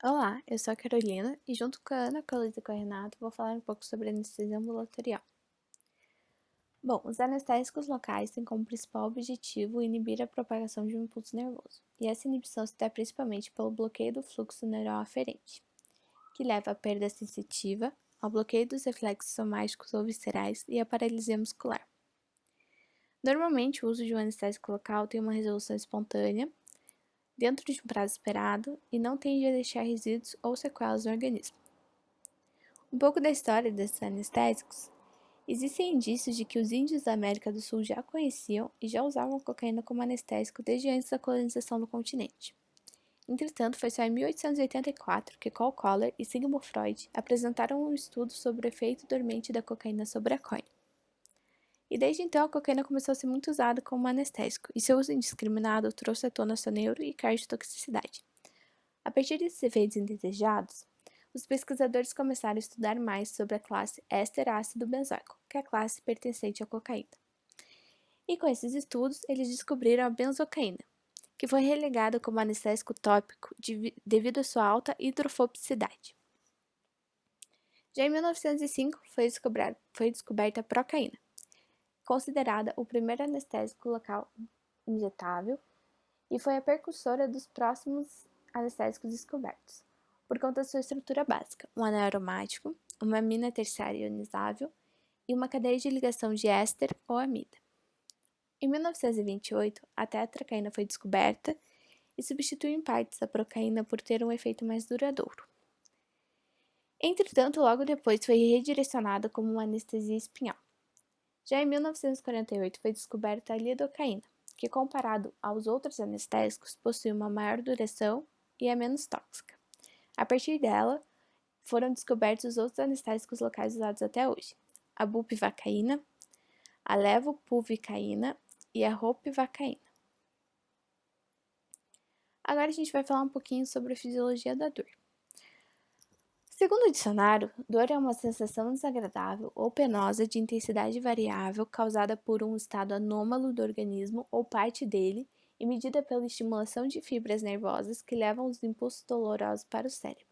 Olá, eu sou a Carolina e junto com a Ana Colisa e com a Renata vou falar um pouco sobre anestesia ambulatorial. Bom, os anestésicos locais têm como principal objetivo inibir a propagação de um impulso nervoso, e essa inibição se dá principalmente pelo bloqueio do fluxo neural aferente, que leva à perda sensitiva, ao bloqueio dos reflexos somáticos ou viscerais e à paralisia muscular. Normalmente, o uso de um anestésico local tem uma resolução espontânea, dentro de um prazo esperado, e não tende a deixar resíduos ou sequelas no organismo. Um pouco da história desses anestésicos. Existem indícios de que os índios da América do Sul já conheciam e já usavam cocaína como anestésico desde antes da colonização do continente. Entretanto, foi só em 1884 que Cole Collar e Sigmund Freud apresentaram um estudo sobre o efeito dormente da cocaína sobre a córnea. E desde então a cocaína começou a ser muito usada como anestésico, e seu uso indiscriminado trouxe à tona sua neuro e cardiotoxicidade. A partir desses efeitos indesejados, os pesquisadores começaram a estudar mais sobre a classe éster ácido benzoico, que é a classe pertencente à cocaína. E com esses estudos, eles descobriram a benzocaína, que foi relegada como anestésico tópico devido à sua alta hidrofobicidade. Já em 1905 foi descoberta a procaína, considerada o primeiro anestésico local injetável e foi a precursora dos próximos anestésicos descobertos, por conta da sua estrutura básica, um anel aromático, uma amina terciária ionizável e uma cadeia de ligação de éster ou amida. Em 1928, a tetracaína foi descoberta e substituiu em partes a procaína por ter um efeito mais duradouro. Entretanto, logo depois foi redirecionada como uma anestesia espinhal. Já em 1948 foi descoberta a lidocaína, que comparado aos outros anestésicos possui uma maior duração e é menos tóxica. A partir dela, foram descobertos os outros anestésicos locais usados até hoje, a bupivacaína, a levopulvicaína e a ropivacaína. Agora a gente vai falar um pouquinho sobre a fisiologia da dor. Segundo o dicionário, dor é uma sensação desagradável ou penosa de intensidade variável causada por um estado anômalo do organismo ou parte dele e medida pela estimulação de fibras nervosas que levam os impulsos dolorosos para o cérebro.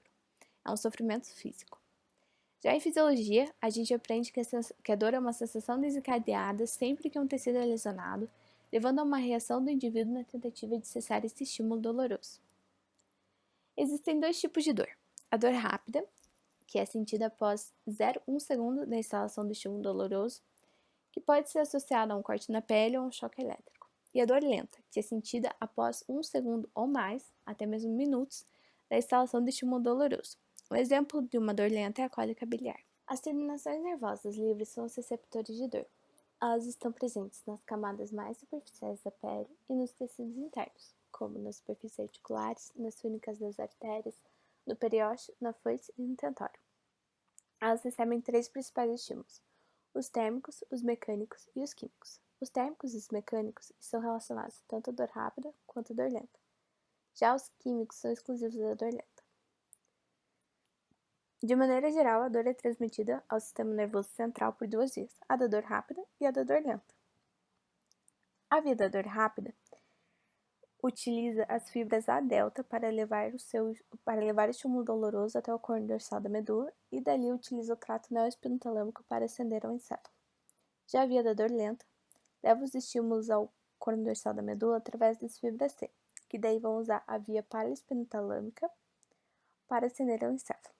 É um sofrimento físico. Já em fisiologia, a gente aprende que a dor é uma sensação desencadeada sempre que um tecido é lesionado, levando a uma reação do indivíduo na tentativa de cessar esse estímulo doloroso. Existem dois tipos de dor: a dor rápida, que é sentida após 0,1 segundo da instalação do estímulo doloroso, que pode ser associada a um corte na pele ou a um choque elétrico, e a dor lenta, que é sentida após 1 segundo ou mais, até mesmo minutos, da instalação do estímulo doloroso. Um exemplo de uma dor lenta é a cólica biliar. As terminações nervosas livres são os receptores de dor. Elas estão presentes nas camadas mais superficiais da pele e nos tecidos internos, como nas superfícies articulares, nas túnicas das artérias, no periósteo, na foice e no tentório. Elas recebem três principais estímulos: os térmicos, os mecânicos e os químicos. Os térmicos e os mecânicos estão relacionados tanto à dor rápida quanto à dor lenta. Já os químicos são exclusivos da dor lenta. De maneira geral, a dor é transmitida ao sistema nervoso central por duas vias, a da dor rápida e a da dor lenta. A via da dor rápida utiliza as fibras A delta para levar o estímulo doloroso até o corno dorsal da medula e dali utiliza o trato neoespinotalâmico para ascender ao encéfalo. Já a via da dor lenta leva os estímulos ao corno dorsal da medula através das fibras C, que daí vão usar a via paraespinotalâmica para ascender ao encéfalo.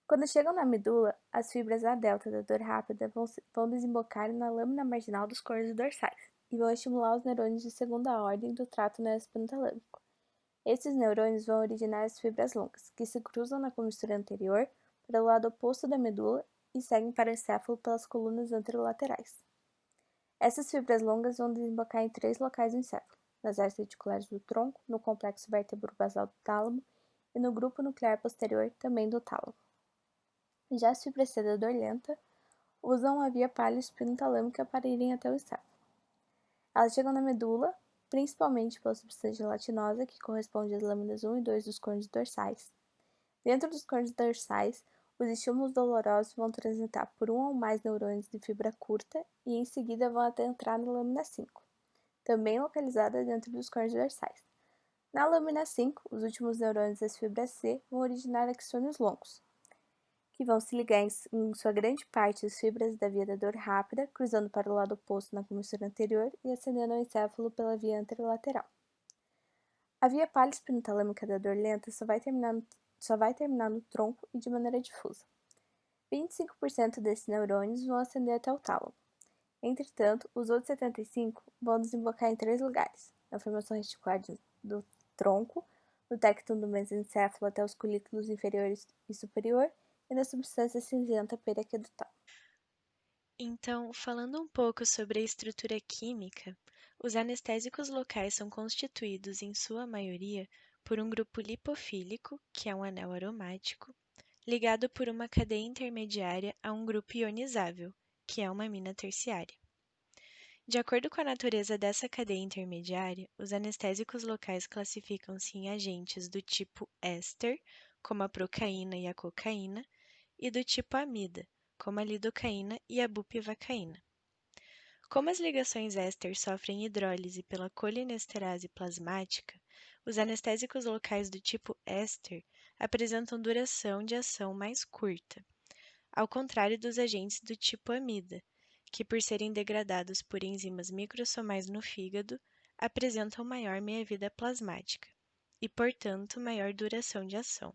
Quando chegam na medula, as fibras A delta da dor rápida vão desembocar na lâmina marginal dos cornos dorsais e vão estimular os neurônios de segunda ordem do trato neoespinotalâmico. Esses neurônios vão originar as fibras longas, que se cruzam na comissura anterior para o lado oposto da medula e seguem para o encéfalo pelas colunas anterolaterais. Essas fibras longas vão desembocar em três locais do encéfalo: nas áreas articulares do tronco, no complexo vértebro-basal do tálamo e no grupo nuclear posterior, também do tálamo. Já as fibras C da dor lenta usam a via paleo-espinotalâmica para irem até o encéfalo. Elas chegam na medula, principalmente pela substância gelatinosa, que corresponde às lâminas 1 e 2 dos cornos dorsais. Dentro dos cornos dorsais, os estímulos dolorosos vão transitar por um ou mais neurônios de fibra curta e em seguida vão até entrar na lâmina 5, também localizada dentro dos cornos dorsais. Na lâmina 5, os últimos neurônios das fibras C vão originar axônios longos, que vão se ligar em sua grande parte às fibras da via da dor rápida, cruzando para o lado oposto na comissura anterior e ascendendo ao encéfalo pela via anterolateral. A via pállico-espinotalâmica da dor lenta só vai terminar no tronco e de maneira difusa. 25% desses neurônios vão ascender até o tálamo. Entretanto, os outros 75% vão desembocar em 3 lugares: na formação reticular do tronco, no tectum do mesencéfalo até os colículos inferiores e superior e na substância cinzenta periaquedutal. Então, falando um pouco sobre a estrutura química, os anestésicos locais são constituídos, em sua maioria, por um grupo lipofílico, que é um anel aromático, ligado por uma cadeia intermediária a um grupo ionizável, que é uma amina terciária. De acordo com a natureza dessa cadeia intermediária, os anestésicos locais classificam-se em agentes do tipo éster, como a procaína e a cocaína, e do tipo amida, como a lidocaína e a bupivacaína. Como as ligações éster sofrem hidrólise pela colinesterase plasmática, os anestésicos locais do tipo éster apresentam duração de ação mais curta, ao contrário dos agentes do tipo amida, que, por serem degradados por enzimas microsomais no fígado, apresentam maior meia-vida plasmática e, portanto, maior duração de ação.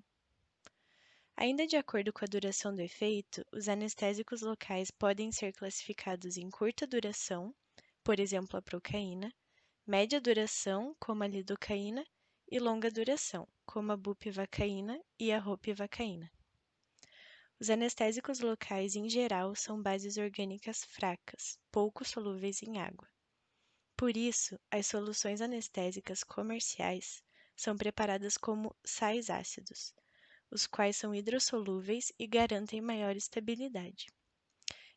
Ainda de acordo com a duração do efeito, os anestésicos locais podem ser classificados em curta duração, por exemplo, a procaína, média duração, como a lidocaína, e longa duração, como a bupivacaína e a ropivacaína. Os anestésicos locais, em geral, são bases orgânicas fracas, pouco solúveis em água. Por isso, as soluções anestésicas comerciais são preparadas como sais ácidos, os quais são hidrossolúveis e garantem maior estabilidade,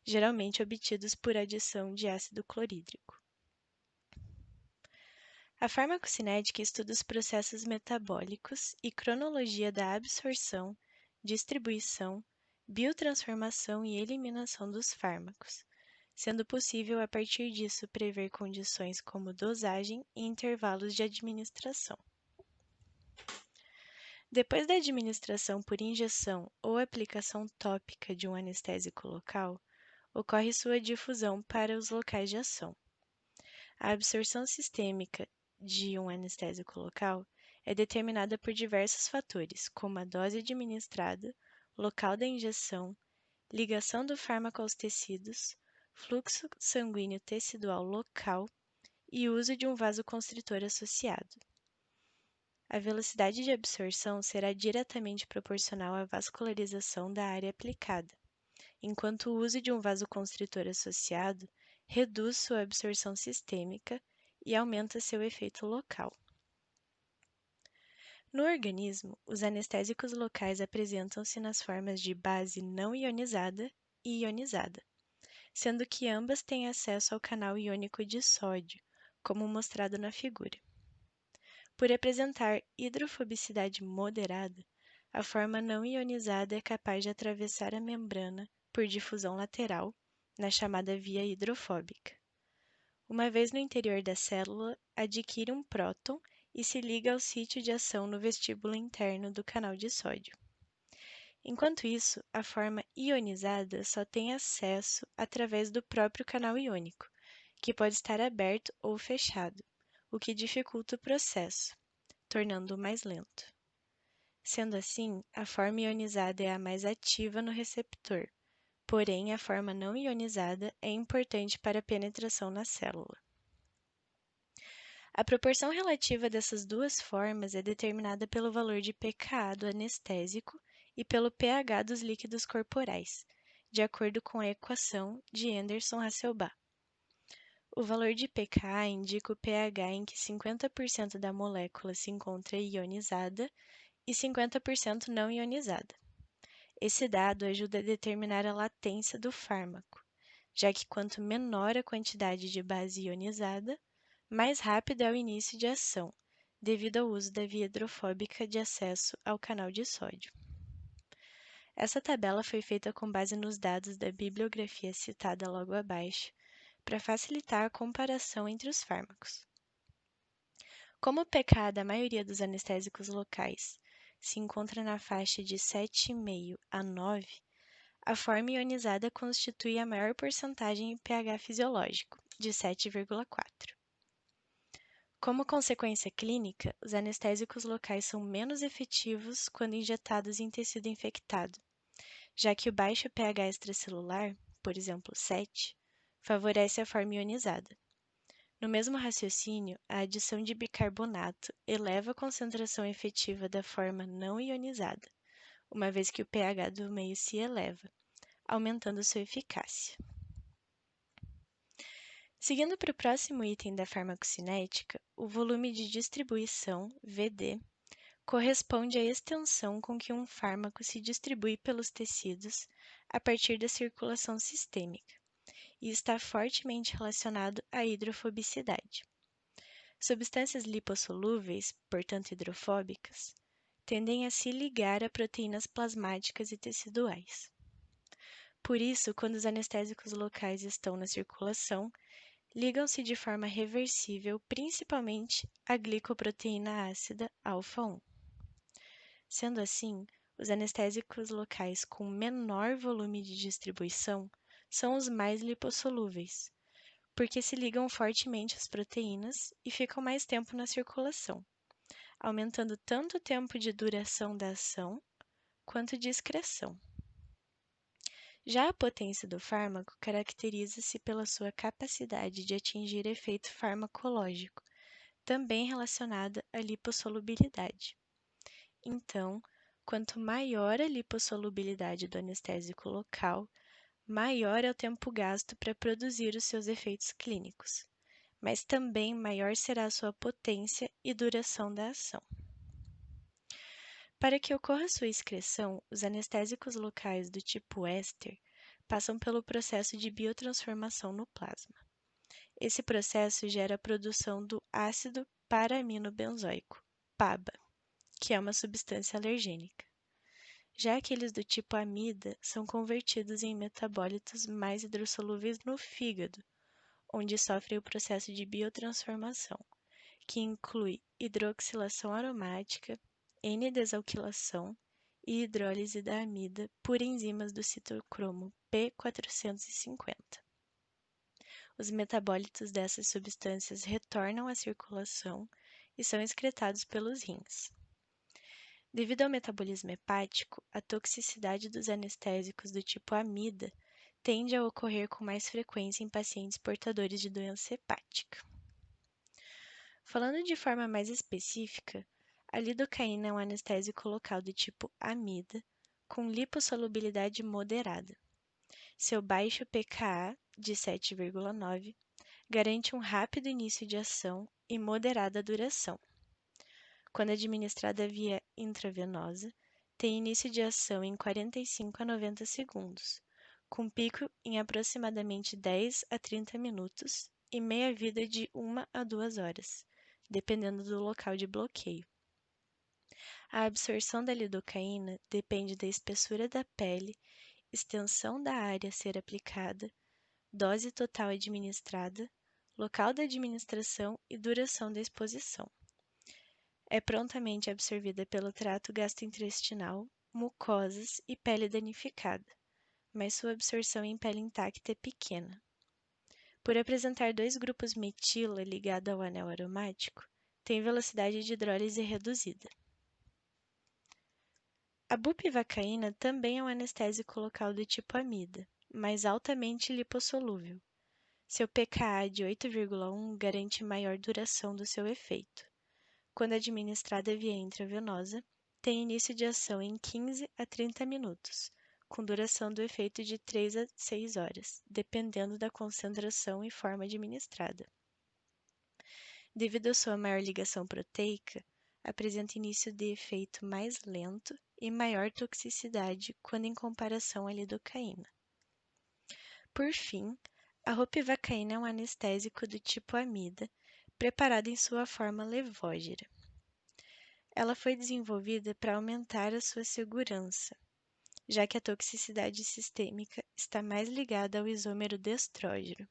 geralmente obtidos por adição de ácido clorídrico. A farmacocinética estuda os processos metabólicos e cronologia da absorção, distribuição, biotransformação e eliminação dos fármacos, sendo possível a partir disso prever condições como dosagem e intervalos de administração. Depois da administração por injeção ou aplicação tópica de um anestésico local, ocorre sua difusão para os locais de ação. A absorção sistêmica de um anestésico local é determinada por diversos fatores, como a dose administrada, local da injeção, ligação do fármaco aos tecidos, fluxo sanguíneo tecidual local e uso de um vasoconstritor associado. A velocidade de absorção será diretamente proporcional à vascularização da área aplicada, enquanto o uso de um vasoconstritor associado reduz sua absorção sistêmica e aumenta seu efeito local. No organismo, os anestésicos locais apresentam-se nas formas de base não ionizada e ionizada, sendo que ambas têm acesso ao canal iônico de sódio, como mostrado na figura. Por apresentar hidrofobicidade moderada, a forma não ionizada é capaz de atravessar a membrana por difusão lateral, na chamada via hidrofóbica. Uma vez no interior da célula, adquire um próton e se liga ao sítio de ação no vestíbulo interno do canal de sódio. Enquanto isso, a forma ionizada só tem acesso através do próprio canal iônico, que pode estar aberto ou fechado, o que dificulta o processo, tornando-o mais lento. Sendo assim, a forma ionizada é a mais ativa no receptor, porém a forma não ionizada é importante para a penetração na célula. A proporção relativa dessas duas formas é determinada pelo valor de pKa do anestésico e pelo pH dos líquidos corporais, de acordo com a equação de Anderson-Hasselbalch. O valor de pKa indica o pH em que 50% da molécula se encontra ionizada e 50% não ionizada. Esse dado ajuda a determinar a latência do fármaco, já que quanto menor a quantidade de base ionizada, mais rápido é o início de ação, devido ao uso da via hidrofóbica de acesso ao canal de sódio. Essa tabela foi feita com base nos dados da bibliografia citada logo abaixo, para facilitar a comparação entre os fármacos. Como o pK da maioria dos anestésicos locais se encontra na faixa de 7,5 a 9, a forma ionizada constitui a maior porcentagem em pH fisiológico, de 7,4. Como consequência clínica, os anestésicos locais são menos efetivos quando injetados em tecido infectado, já que o baixo pH extracelular, por exemplo 7, favorece a forma ionizada. No mesmo raciocínio, a adição de bicarbonato eleva a concentração efetiva da forma não ionizada, uma vez que o pH do meio se eleva, aumentando sua eficácia. Seguindo para o próximo item da farmacocinética, o volume de distribuição, VD, corresponde à extensão com que um fármaco se distribui pelos tecidos a partir da circulação sistêmica e está fortemente relacionado à hidrofobicidade. Substâncias lipossolúveis, portanto hidrofóbicas, tendem a se ligar a proteínas plasmáticas e teciduais. Por isso, quando os anestésicos locais estão na circulação, ligam-se de forma reversível principalmente à glicoproteína ácida alfa-1. Sendo assim, os anestésicos locais com menor volume de distribuição são os mais lipossolúveis, porque se ligam fortemente às proteínas e ficam mais tempo na circulação, aumentando tanto o tempo de duração da ação quanto de excreção. Já a potência do fármaco caracteriza-se pela sua capacidade de atingir efeito farmacológico, também relacionada à lipossolubilidade. Então, quanto maior a lipossolubilidade do anestésico local, maior é o tempo gasto para produzir os seus efeitos clínicos, mas também maior será a sua potência e duração da ação. Para que ocorra sua excreção, os anestésicos locais do tipo éster passam pelo processo de biotransformação no plasma. Esse processo gera a produção do ácido para-aminobenzoico, PABA, que é uma substância alergênica. Já aqueles do tipo amida são convertidos em metabólitos mais hidrossolúveis no fígado, onde sofrem o processo de biotransformação, que inclui hidroxilação aromática, N-desalquilação e hidrólise da amida por enzimas do citocromo P450. Os metabólitos dessas substâncias retornam à circulação e são excretados pelos rins. Devido ao metabolismo hepático, a toxicidade dos anestésicos do tipo amida tende a ocorrer com mais frequência em pacientes portadores de doença hepática. Falando de forma mais específica, a lidocaína é um anestésico local do tipo amida, com lipossolubilidade moderada. Seu baixo pKa, de 7,9, garante um rápido início de ação e moderada duração. Quando administrada via intravenosa, tem início de ação em 45 a 90 segundos, com pico em aproximadamente 10 a 30 minutos e meia-vida de 1 a 2 horas, dependendo do local de bloqueio. A absorção da lidocaína depende da espessura da pele, extensão da área a ser aplicada, dose total administrada, local da administração e duração da exposição. É prontamente absorvida pelo trato gastrointestinal, mucosas e pele danificada, mas sua absorção em pele intacta é pequena. Por apresentar dois grupos metila ligado ao anel aromático, tem velocidade de hidrólise reduzida. A bupivacaína também é um anestésico local do tipo amida, mas altamente lipossolúvel. Seu pKa de 8,1 garante maior duração do seu efeito. Quando administrada via intravenosa, tem início de ação em 15 a 30 minutos, com duração do efeito de 3 a 6 horas, dependendo da concentração e forma administrada. Devido à sua maior ligação proteica, apresenta início de efeito mais lento e maior toxicidade quando em comparação à lidocaína. Por fim, a ropivacaína é um anestésico do tipo amida, preparado em sua forma levógera. Ela foi desenvolvida para aumentar a sua segurança, já que a toxicidade sistêmica está mais ligada ao isômero de estrógeno.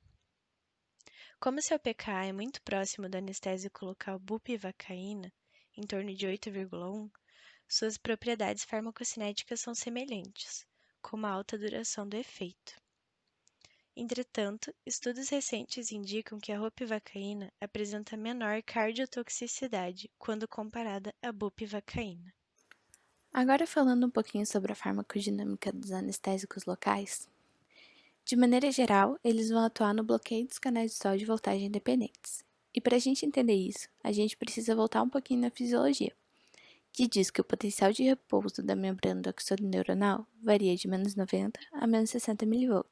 Como seu pKa é muito próximo do anestésico local bupivacaína, em torno de 8,1, suas propriedades farmacocinéticas são semelhantes, com uma alta duração do efeito. Entretanto, estudos recentes indicam que a ropivacaína apresenta menor cardiotoxicidade quando comparada à bupivacaína. Agora falando um pouquinho sobre a farmacodinâmica dos anestésicos locais. De maneira geral, eles vão atuar no bloqueio dos canais de sódio de voltagem dependentes. E para a gente entender isso, a gente precisa voltar um pouquinho na fisiologia, que diz que o potencial de repouso da membrana do axônio neuronal varia de menos 90 a menos 60 mV.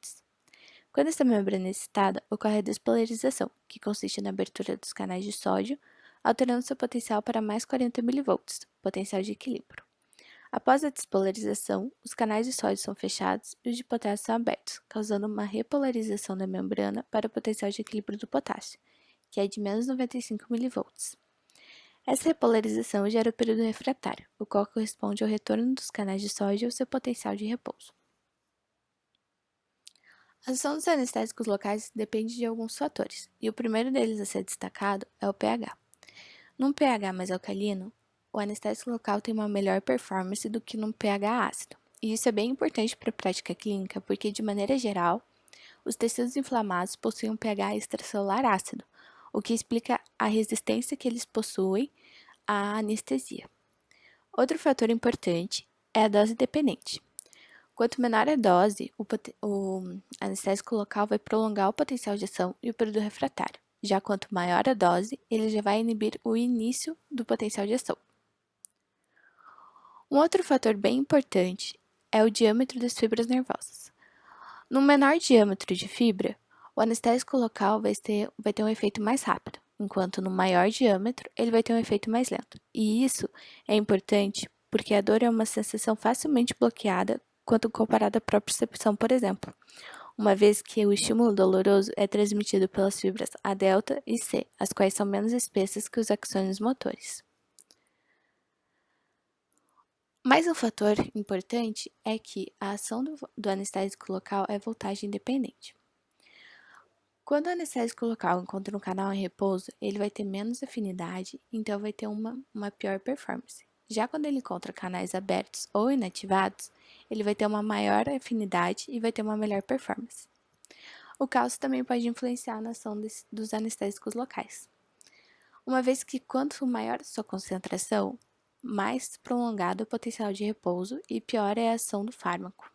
Quando essa membrana é excitada, ocorre a despolarização, que consiste na abertura dos canais de sódio, alterando seu potencial para mais 40 mV, potencial de equilíbrio. Após a despolarização, os canais de sódio são fechados e os de potássio são abertos, causando uma repolarização da membrana para o potencial de equilíbrio do potássio, que é de menos 95 mV. Essa repolarização gera o período refratário, o qual corresponde ao retorno dos canais de sódio ao seu potencial de repouso. A ação dos anestésicos locais depende de alguns fatores, e o primeiro deles a ser destacado é o pH. Num pH mais alcalino, o anestésico local tem uma melhor performance do que num pH ácido. E isso é bem importante para a prática clínica, porque, de maneira geral, os tecidos inflamados possuem um pH extracelular ácido, o que explica a resistência que eles possuem à anestesia. Outro fator importante é a dose dependente. Quanto menor a dose, o anestésico local vai prolongar o potencial de ação e o período refratário. Já quanto maior a dose, ele já vai inibir o início do potencial de ação. Um outro fator bem importante é o diâmetro das fibras nervosas. No menor diâmetro de fibra, o anestésico local vai ter um efeito mais rápido, enquanto no maior diâmetro ele vai ter um efeito mais lento. E isso é importante porque a dor é uma sensação facilmente bloqueada quando comparada à propriocepção, por exemplo, uma vez que o estímulo doloroso é transmitido pelas fibras A delta e C, as quais são menos espessas que os axônios motores. Mais um fator importante é que a ação do anestésico local é voltagem dependente. Quando o anestésico local encontra um canal em repouso, ele vai ter menos afinidade, então vai ter uma pior performance. Já quando ele encontra canais abertos ou inativados, ele vai ter uma maior afinidade e vai ter uma melhor performance. O cálcio também pode influenciar na ação dos anestésicos locais, uma vez que quanto maior a sua concentração, mais prolongado é o potencial de repouso e pior é a ação do fármaco.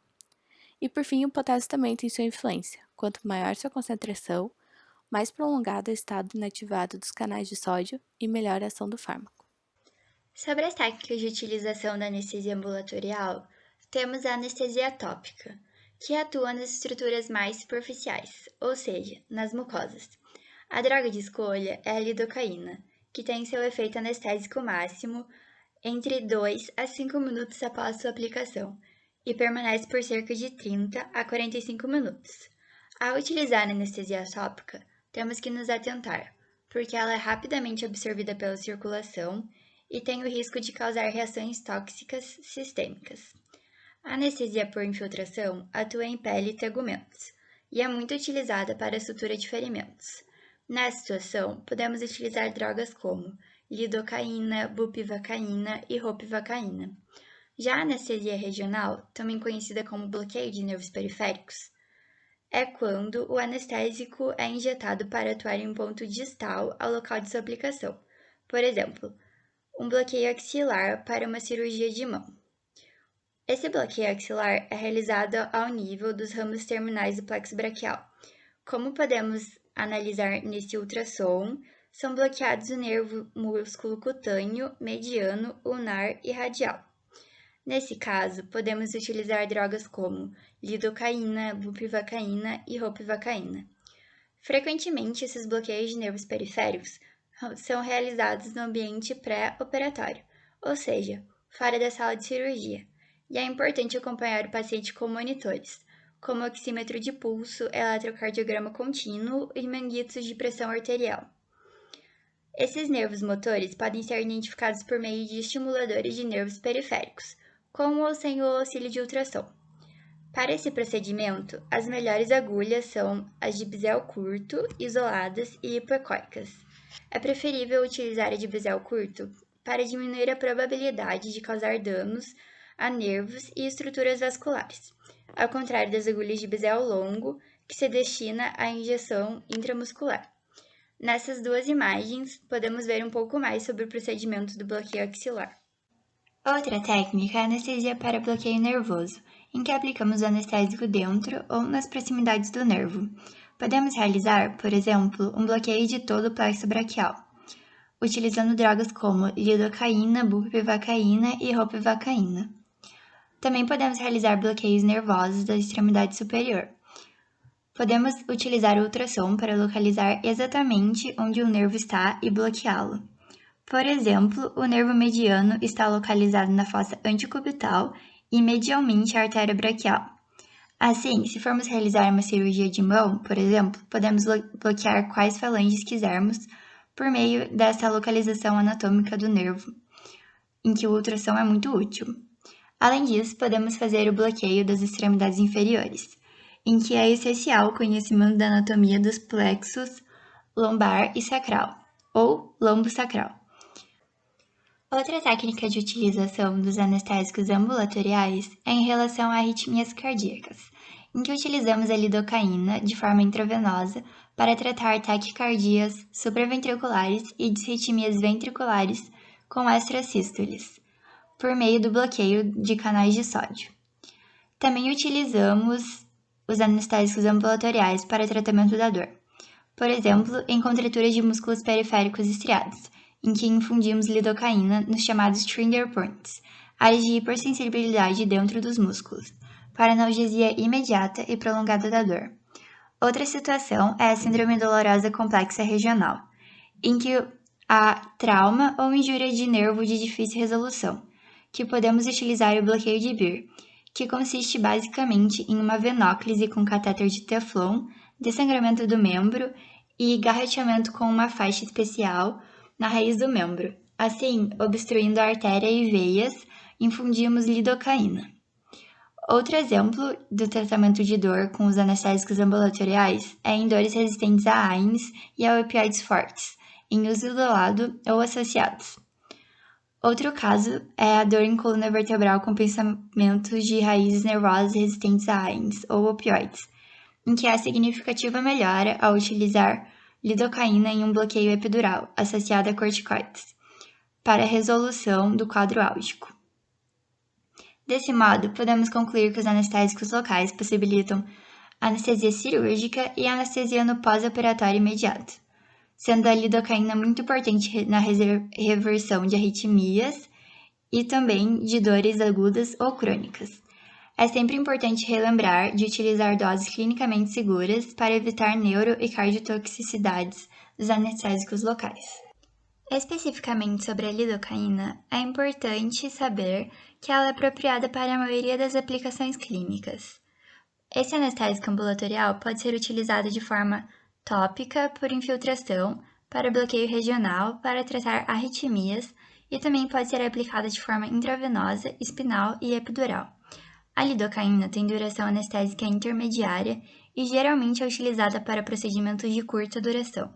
E por fim, o potássio também tem sua influência. Quanto maior sua concentração, mais prolongado é o estado inativado dos canais de sódio e melhor a ação do fármaco. Sobre as técnicas de utilização da anestesia ambulatorial, temos a anestesia tópica, que atua nas estruturas mais superficiais, ou seja, nas mucosas. A droga de escolha é a lidocaína, que tem seu efeito anestésico máximo entre 2 a 5 minutos após sua aplicação e permanece por cerca de 30 a 45 minutos. Ao utilizar a anestesia tópica, temos que nos atentar, porque ela é rapidamente absorvida pela circulação e tem o risco de causar reações tóxicas sistêmicas. A anestesia por infiltração atua em pele e tegumentos e é muito utilizada para a sutura de ferimentos. Nessa situação, podemos utilizar drogas como lidocaína, bupivacaína e ropivacaína. Já a anestesia regional, também conhecida como bloqueio de nervos periféricos, é quando o anestésico é injetado para atuar em um ponto distal ao local de sua aplicação. Por exemplo, um bloqueio axilar para uma cirurgia de mão. Esse bloqueio axilar é realizado ao nível dos ramos terminais do plexo braquial. Como podemos analisar nesse ultrassom, são bloqueados o nervo músculo cutâneo, mediano, ulnar e radial. Nesse caso, podemos utilizar drogas como lidocaína, bupivacaína e ropivacaína. Frequentemente, esses bloqueios de nervos periféricos são realizados no ambiente pré-operatório, ou seja, fora da sala de cirurgia, e é importante acompanhar o paciente com monitores, como oxímetro de pulso, eletrocardiograma contínuo e manguitos de pressão arterial. Esses nervos motores podem ser identificados por meio de estimuladores de nervos periféricos, com ou sem o auxílio de ultrassom. Para esse procedimento, as melhores agulhas são as de bisel curto, isoladas e hipoecóicas. É preferível utilizar a de bisel curto para diminuir a probabilidade de causar danos a nervos e estruturas vasculares, ao contrário das agulhas de bisel longo, que se destina à injeção intramuscular. Nessas duas imagens, podemos ver um pouco mais sobre o procedimento do bloqueio axilar. Outra técnica é a anestesia para bloqueio nervoso, em que aplicamos o anestésico dentro ou nas proximidades do nervo. Podemos realizar, por exemplo, um bloqueio de todo o plexo braquial, utilizando drogas como lidocaína, bupivacaína e ropivacaína. Também podemos realizar bloqueios nervosos da extremidade superior. Podemos utilizar o ultrassom para localizar exatamente onde o nervo está e bloqueá-lo. Por exemplo, o nervo mediano está localizado na fossa antecubital e medialmente a artéria braquial. Assim, se formos realizar uma cirurgia de mão, por exemplo, podemos bloquear quais falanges quisermos por meio dessa localização anatômica do nervo, em que o ultrassom é muito útil. Além disso, podemos fazer o bloqueio das extremidades inferiores, em que é essencial o conhecimento da anatomia dos plexos lombar e sacral, ou lombo-sacral. Outra técnica de utilização dos anestésicos ambulatoriais é em relação a arritmias cardíacas, em que utilizamos a lidocaína de forma intravenosa para tratar taquicardias supraventriculares e disritmias ventriculares com extrasístoles, por meio do bloqueio de canais de sódio. Também utilizamos os anestésicos ambulatoriais para tratamento da dor, por exemplo, em contraturas de músculos periféricos estriados, em que infundimos lidocaína nos chamados trigger points, áreas de hipersensibilidade dentro dos músculos, para analgesia imediata e prolongada da dor. Outra situação é a síndrome dolorosa complexa regional, em que há trauma ou injúria de nervo de difícil resolução, que podemos utilizar o bloqueio de Beer, que consiste basicamente em uma venóclise com catéter de teflon, dessangramento do membro e garrateamento com uma faixa especial na raiz do membro. Assim, obstruindo a artéria e veias, infundimos lidocaína. Outro exemplo do tratamento de dor com os anestésicos ambulatoriais é em dores resistentes a AINES e a opioides fortes, em uso isolado ou associados. Outro caso é a dor em coluna vertebral com pensamentos de raízes nervosas resistentes a AINES ou opioides, em que há significativa melhora ao utilizar lidocaína em um bloqueio epidural associado a corticoides, para a resolução do quadro álgico. Desse modo, podemos concluir que os anestésicos locais possibilitam anestesia cirúrgica e anestesia no pós-operatório imediato, sendo a lidocaína muito importante na reversão de arritmias e também de dores agudas ou crônicas. É sempre importante relembrar de utilizar doses clinicamente seguras para evitar neuro- e cardiotoxicidades dos anestésicos locais. Especificamente sobre a lidocaína, é importante saber que ela é apropriada para a maioria das aplicações clínicas. Esse anestésico ambulatorial pode ser utilizado de forma tópica por infiltração, para bloqueio regional, para tratar arritmias e também pode ser aplicado de forma intravenosa, espinal e epidural. A lidocaína tem duração anestésica intermediária e geralmente é utilizada para procedimentos de curta duração.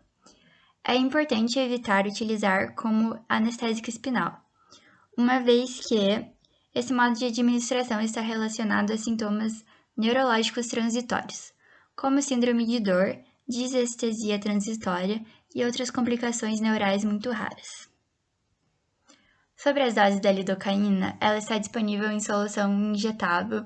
É importante evitar utilizar como anestésico espinal, uma vez que esse modo de administração está relacionado a sintomas neurológicos transitórios, como síndrome de dor, disestesia transitória e outras complicações neurais muito raras. Sobre as doses da lidocaína, ela está disponível em solução injetável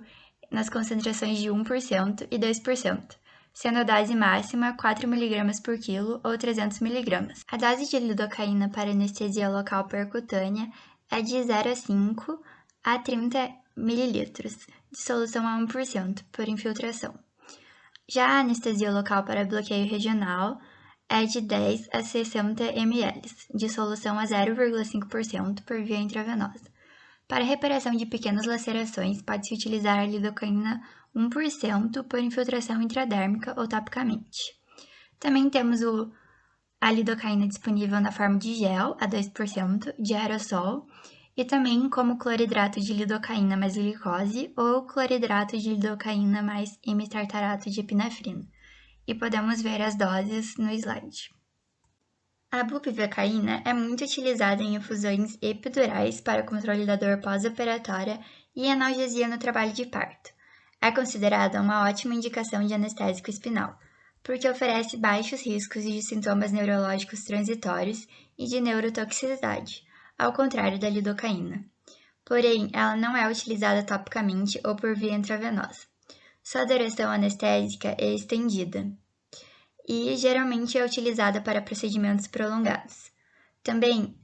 nas concentrações de 1% e 2%, sendo a dose máxima 4 mg por quilo ou 300 mg. A dose de lidocaína para anestesia local percutânea é de 0,5 a 30 ml, de solução a 1% por infiltração. Já a anestesia local para bloqueio regional é de 10 a 60 ml, de solução a 0,5% por via intravenosa. Para reparação de pequenas lacerações, pode-se utilizar a lidocaína 1% por infiltração intradérmica ou topicamente. Também temos a lidocaína disponível na forma de gel, a 2%, de aerossol, e também como cloridrato de lidocaína mais glicose ou cloridrato de lidocaína mais hemitartarato de epinefrina. E podemos ver as doses no slide. A bupivacaína é muito utilizada em infusões epidurais para controle da dor pós-operatória e analgesia no trabalho de parto. É considerada uma ótima indicação de anestésico espinal, porque oferece baixos riscos de sintomas neurológicos transitórios e de neurotoxicidade, ao contrário da lidocaína. Porém, ela não é utilizada topicamente ou por via intravenosa. Sua duração anestésica é estendida e geralmente é utilizada para procedimentos prolongados. Também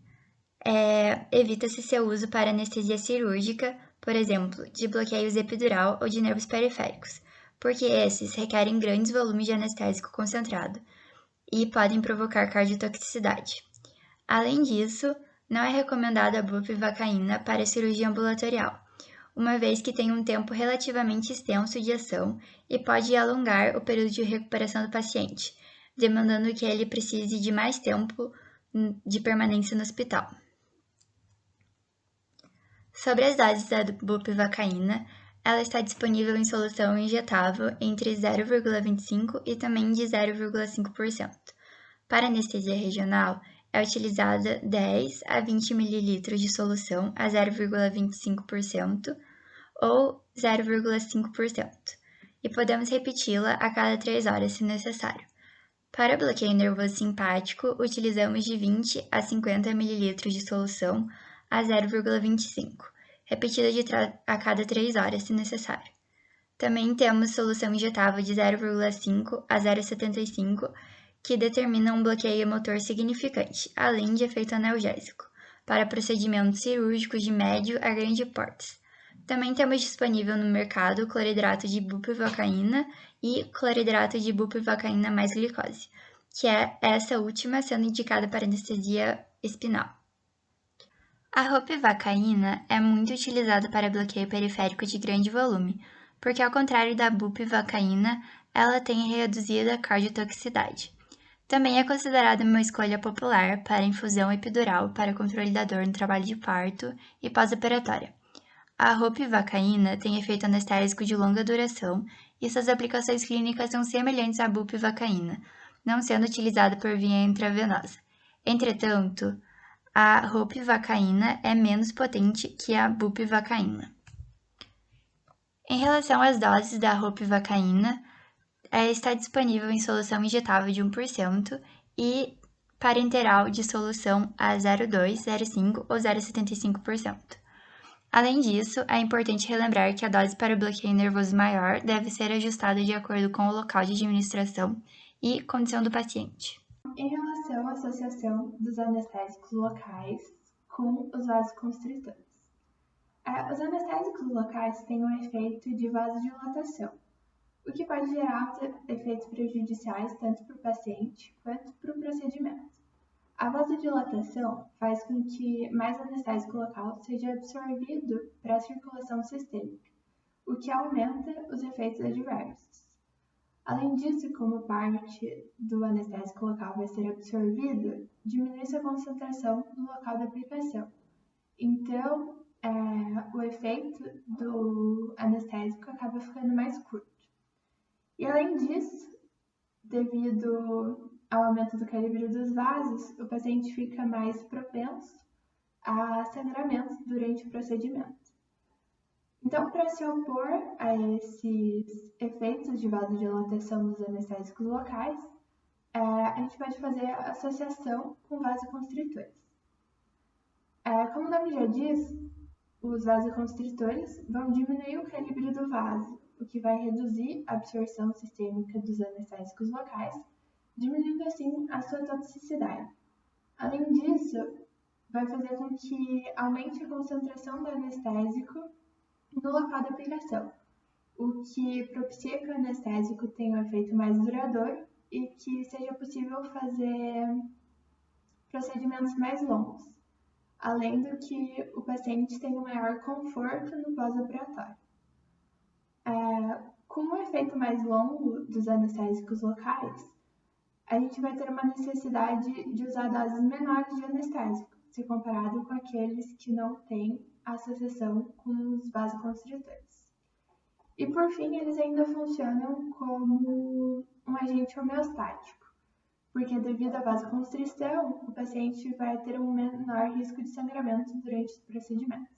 evita-se seu uso para anestesia cirúrgica, por exemplo, de bloqueios epidural ou de nervos periféricos, porque esses requerem grandes volumes de anestésico concentrado e podem provocar cardiotoxicidade. Além disso, não é recomendada a bupivacaína para cirurgia ambulatorial, uma vez que tem um tempo relativamente extenso de ação e pode alongar o período de recuperação do paciente, demandando que ele precise de mais tempo de permanência no hospital. Sobre as doses da bupivacaína, ela está disponível em solução injetável entre 0,25% e também de 0,5%. Para anestesia regional, é utilizada 10 a 20 ml de solução a 0,25% ou 0,5%, e podemos repeti-la a cada 3 horas se necessário. Para bloqueio nervoso simpático, utilizamos de 20 a 50 ml de solução a 0,25, repetida a cada 3 horas se necessário. Também temos solução injetável de 0,5 a 0,75, que determina um bloqueio motor significante, além de efeito analgésico, para procedimentos cirúrgicos de médio a grande porte. Também temos disponível no mercado cloridrato de bupivacaína e cloridrato de bupivacaína mais glicose, que é essa última sendo indicada para anestesia espinal. A ropivacaína é muito utilizada para bloqueio periférico de grande volume, porque ao contrário da bupivacaína, ela tem reduzida cardiotoxicidade. Também é considerada uma escolha popular para infusão epidural para controle da dor no trabalho de parto e pós-operatória. A ropivacaína tem efeito anestésico de longa duração e suas aplicações clínicas são semelhantes à bupivacaína, não sendo utilizada por via intravenosa. Entretanto, a ropivacaína é menos potente que a bupivacaína. Em relação às doses da ropivacaína, está disponível em solução injetável de 1% e parenteral de solução a 0,2, 0,5 ou 0,75%. Além disso, é importante relembrar que a dose para o bloqueio nervoso maior deve ser ajustada de acordo com o local de administração e condição do paciente. Em relação à associação dos anestésicos locais com os vasoconstritores. Os anestésicos locais têm um efeito de vasodilatação, o que pode gerar efeitos prejudiciais tanto para o paciente quanto para o procedimento. A vasodilatação faz com que mais anestésico local seja absorvido para a circulação sistêmica, o que aumenta os efeitos adversos. Além disso, como parte do anestésico local vai ser absorvido, diminui-se a concentração no local da aplicação. Então, o efeito do anestésico acaba ficando mais curto. E além disso, devido ao aumento do calibre dos vasos, o paciente fica mais propenso a sangramentos durante o procedimento. Então, para se opor a esses efeitos de vasodilatação dos anestésicos locais, a gente pode fazer a associação com vasoconstritores. Como o nome já diz, os vasoconstritores vão diminuir o calibre do vaso, o que vai reduzir a absorção sistêmica dos anestésicos locais, diminuindo assim a sua toxicidade. Além disso, vai fazer com que aumente a concentração do anestésico no local da aplicação, o que propicia que o anestésico tenha um efeito mais duradouro e que seja possível fazer procedimentos mais longos, além do que o paciente tenha um maior conforto no pós-operatório. Com o efeito mais longo dos anestésicos locais, a gente vai ter uma necessidade de usar doses menores de anestésico, se comparado com aqueles que não têm associação com os vasoconstritores. E por fim, eles ainda funcionam como um agente homeostático, porque devido à vasoconstrição, o paciente vai ter um menor risco de sangramento durante os procedimentos.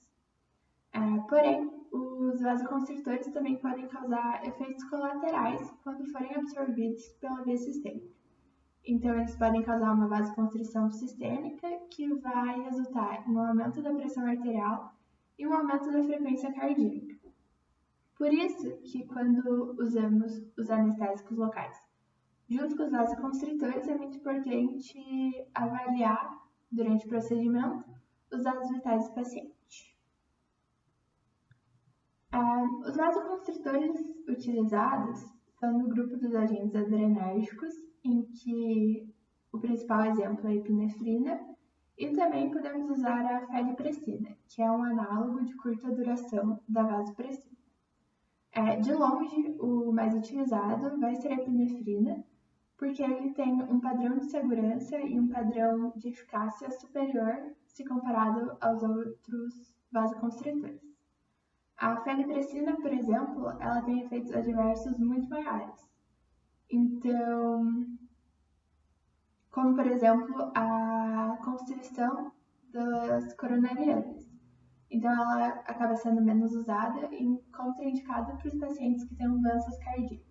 Porém, os vasoconstritores também podem causar efeitos colaterais quando forem absorvidos pela via sistêmica. Então, eles podem causar uma vasoconstrição sistêmica que vai resultar em um aumento da pressão arterial e um aumento da frequência cardíaca. Por isso que quando usamos os anestésicos locais junto com os vasoconstritores, é muito importante avaliar durante o procedimento os dados vitais do paciente. Os vasoconstritores utilizados são no grupo dos agentes adrenérgicos, em que o principal exemplo é a epinefrina, e também podemos usar a feliprecina, que é um análogo de curta duração da vasopressina. De longe, o mais utilizado vai ser a epinefrina, porque ele tem um padrão de segurança e um padrão de eficácia superior se comparado aos outros vasoconstritores. A feliprecina, por exemplo, ela tem efeitos adversos muito maiores. Então, como por exemplo, a constrição das coronarianas. Então, ela acaba sendo menos usada e contraindicada para os pacientes que têm doenças cardíacas.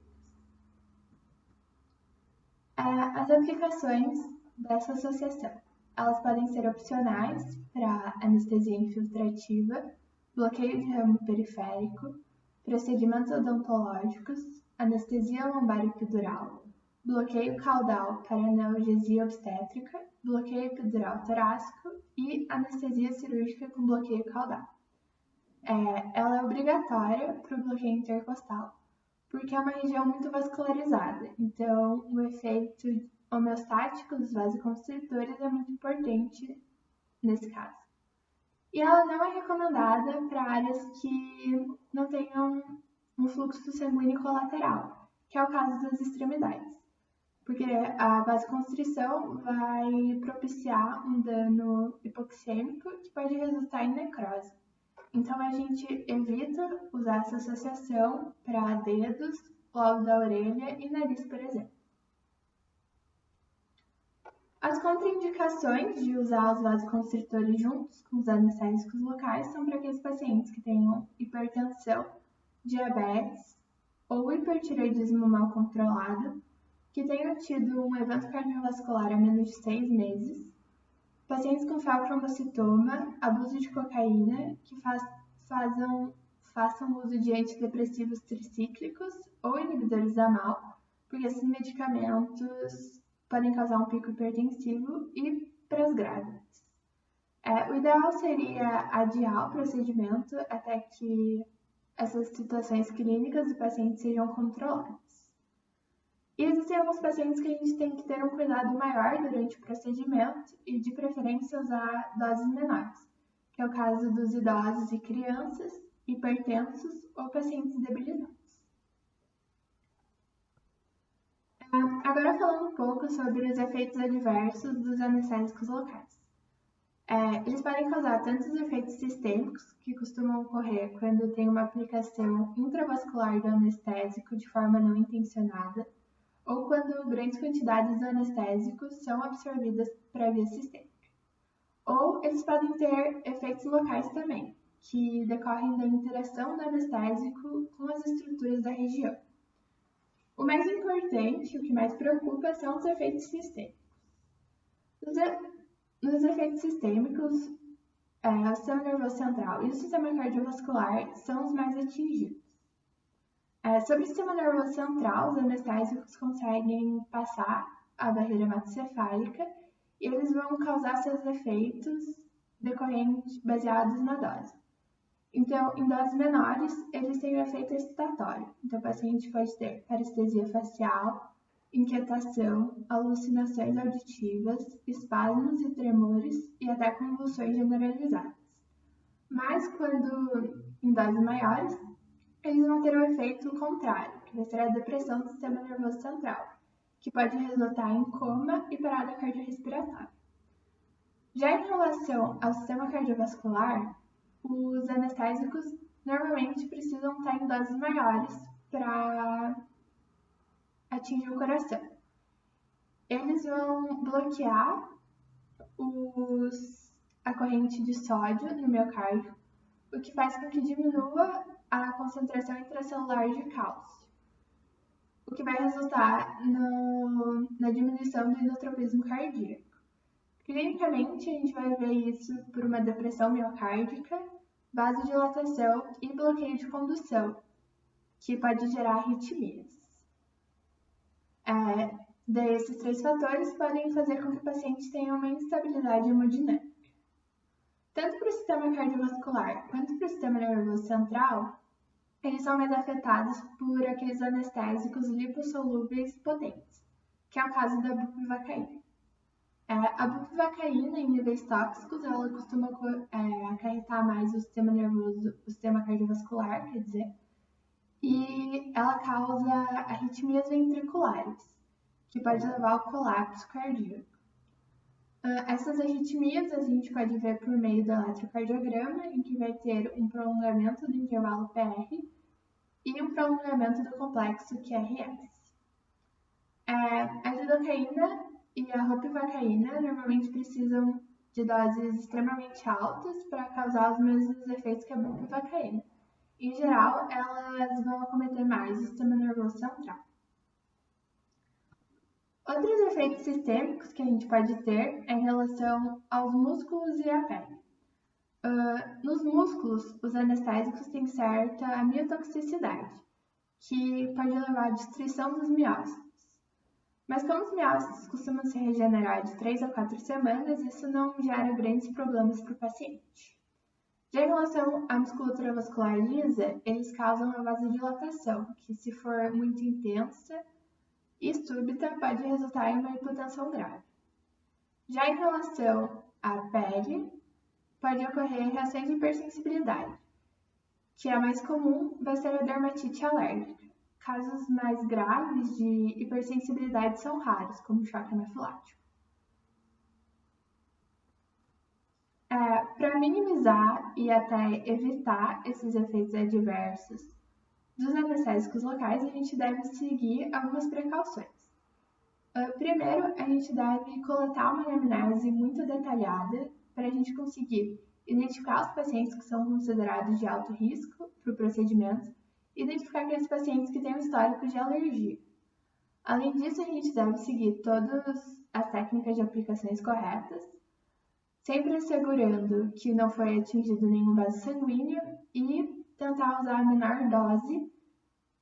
As aplicações dessa associação, elas podem ser opcionais para anestesia infiltrativa, bloqueio de ramo periférico, procedimentos odontológicos, anestesia lombar epidural, bloqueio caudal para analgesia obstétrica, bloqueio epidural torácico e anestesia cirúrgica com bloqueio caudal. Ela é obrigatória para o bloqueio intercostal, porque é uma região muito vascularizada, então o efeito homeostático dos vasoconstritores é muito importante nesse caso. E ela não é recomendada para áreas que não tenham um fluxo sanguíneo colateral, que é o caso das extremidades, porque a vasoconstrição vai propiciar um dano hipoxêmico que pode resultar em necrose. Então, a gente evita usar essa associação para dedos, lobo da orelha e nariz, por exemplo. As contraindicações de usar os vasoconstritores juntos com os anestésicos locais são para aqueles pacientes que tenham hipertensão, diabetes ou hipertireoidismo mal controlado, que tenham tido um evento cardiovascular há menos de 6 meses, pacientes com feltrombocitoma, abuso de cocaína, que façam uso de antidepressivos tricíclicos ou inibidores da MAO, porque esses medicamentos podem causar um pico hipertensivo, e para as grávidas. O ideal seria adiar o procedimento até que essas situações clínicas do paciente sejam controladas. E existem alguns pacientes que a gente tem que ter um cuidado maior durante o procedimento e, de preferência, usar doses menores, que é o caso dos idosos e crianças, hipertensos ou pacientes debilitados. Agora falando um pouco sobre os efeitos adversos dos anestésicos locais. Eles podem causar tanto os efeitos sistêmicos, que costumam ocorrer quando tem uma aplicação intravascular do anestésico de forma não intencionada, ou quando grandes quantidades do anestésico são absorvidas para a via sistêmica. Ou eles podem ter efeitos locais também, que decorrem da interação do anestésico com as estruturas da região. O mais importante, o que mais preocupa, são os efeitos sistêmicos. Nos efeitos sistêmicos, o sistema nervoso central e o sistema cardiovascular são os mais atingidos. Sobre o sistema nervoso central, os anestésicos conseguem passar a barreira hematocefálica e eles vão causar seus efeitos decorrentes baseados na dose. Então, em doses menores, eles têm um efeito excitatório. Então, o paciente pode ter parestesia facial, inquietação, alucinações auditivas, espasmos e tremores e até convulsões generalizadas. Mas, quando em doses maiores, eles vão ter um efeito contrário, que vai ser a depressão do sistema nervoso central, que pode resultar em coma e parada cardiorrespiratória. Já em relação ao sistema cardiovascular, os anestésicos normalmente precisam estar em doses maiores para atingir o coração. Eles vão bloquear a corrente de sódio no miocárdio, o que faz com que diminua a concentração intracelular de cálcio, o que vai resultar na diminuição do inotropismo cardíaco. Clinicamente, a gente vai ver isso por uma depressão miocárdica, vasodilatação e bloqueio de condução, que pode gerar arritmias. Daí, esses 3 fatores podem fazer com que o paciente tenha uma instabilidade hemodinâmica. Tanto para o sistema cardiovascular quanto para o sistema nervoso central, eles são mais afetados por aqueles anestésicos lipossolúveis potentes, que é o caso da bupivacaína. A bupivacaína, em níveis tóxicos, ela costuma acarretar mais o sistema nervoso, o sistema cardiovascular, quer dizer, e ela causa arritmias ventriculares, que pode levar ao colapso cardíaco. Essas arritmias a gente pode ver por meio do eletrocardiograma, em que vai ter um prolongamento do intervalo PR e um prolongamento do complexo QRS. A lidocaína e a ropivacaína normalmente precisam de doses extremamente altas para causar os mesmos efeitos que a bupivacaína. Em geral, elas vão acometer mais o sistema nervoso central. Outros efeitos sistêmicos que a gente pode ter é em relação aos músculos e à pele. Nos músculos, os anestésicos têm certa amiotoxicidade, que pode levar à destruição dos miócitos. Mas como os miócitos costumam se regenerar de 3 a 4 semanas, isso não gera grandes problemas para o paciente. Já em relação à musculatura vascular lisa, eles causam uma vasodilatação, que se for muito intensa e súbita, pode resultar em uma hipotensão grave. Já em relação à pele, pode ocorrer reações de hipersensibilidade, que a mais comum vai ser a dermatite alérgica. Casos mais graves de hipersensibilidade são raros, como choque anafilático. Para minimizar e até evitar esses efeitos adversos dos anestésicos locais, a gente deve seguir algumas precauções. Primeiro, a gente deve coletar uma anamnese muito detalhada para a gente conseguir identificar os pacientes que são considerados de alto risco para o procedimento e identificar aqueles pacientes que têm um histórico de alergia. Além disso, a gente deve seguir todas as técnicas de aplicações corretas, sempre assegurando que não foi atingido nenhum vaso sanguíneo e tentar usar a menor dose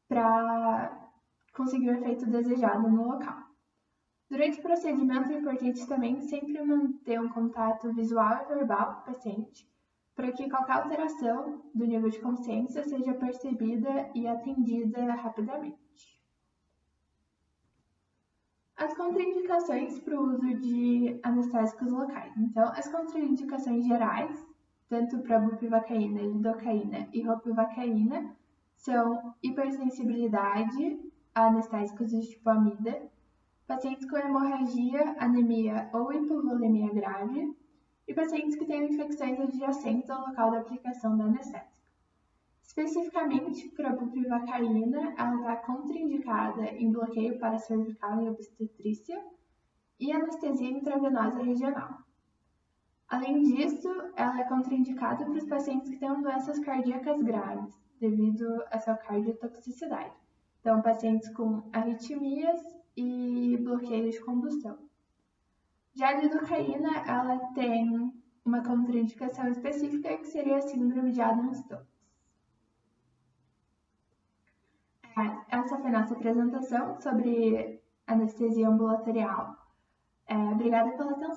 para conseguir o efeito desejado no local. Durante o procedimento, é importante também sempre manter um contato visual e verbal com o paciente, para que qualquer alteração do nível de consciência seja percebida e atendida rapidamente. As contraindicações para o uso de anestésicos locais. Então, as contraindicações gerais, tanto para bupivacaína, lidocaína e ropivacaína, são hipersensibilidade a anestésicos do tipo amida, pacientes com hemorragia, anemia ou hipovolemia grave e pacientes que tenham infecções adjacentes ao local da aplicação da anestésica. Especificamente para a bupivacaína, ela está contraindicada em bloqueio paracervical e obstetrícia e anestesia intravenosa regional. Além disso, ela é contraindicada para os pacientes que tenham doenças cardíacas graves, devido à sua cardiotoxicidade. Então, pacientes com arritmias e bloqueio de condução. Já a lidocaína, ela tem uma contraindicação específica que seria a síndrome de Adams-Stokes. Essa foi a nossa apresentação sobre anestesia ambulatorial. Obrigada pela atenção.